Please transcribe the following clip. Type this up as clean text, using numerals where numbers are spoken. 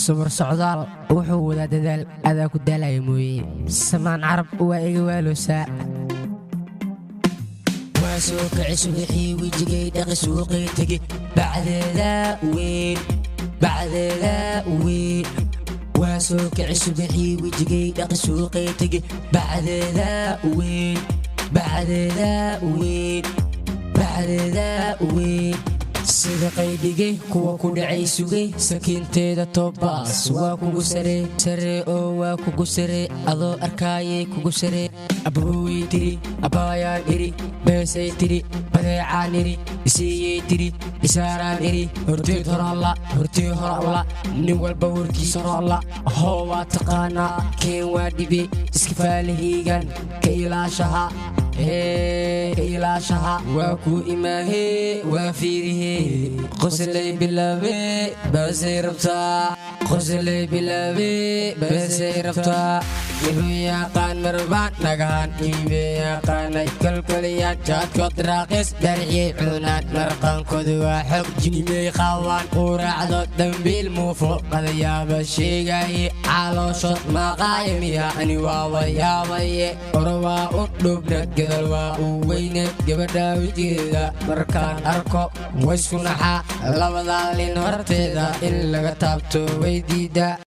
صبر سعدال wuxuu wada dadaal adaa ku daalay mooyee samaan carab waa iga waaloosa واسوق عسوحي وجهي دق سوقي تجي بعد ذا وين واسوق عسوحي وجهي دق سوقي تجي بعد ذا وين sida qaybigay kuwa ku dhacay sugay sakiinteeda toobaas waa kugu sare oo waa kugu sare adoo arkaayay kugu sare abooy tiri abaayaan iri beesay tiri badeecaan iri isiiyey tiri isaaraan iri horteed horalla nin walba warkiisa horalla hoo waa taqaanaa keen waa dhibi iska faalihiigan ka ilaashaha واكو إماهي وفيره قسلي بالله بسي رفتا يبيا قان مربان نغان يبيا قان كلكليات جات كود راقص درعي عونات مرقان كدوا حق جنبي خوان ورعدو دنبيل موفو قد يابا الشيقاي عالو شط مقايم يعني واوا ياباي وروا أطلب قدر وين gabadha wijigeeda markaan arko way isku naxaa labada lin horteeda in laga taabto way diidaa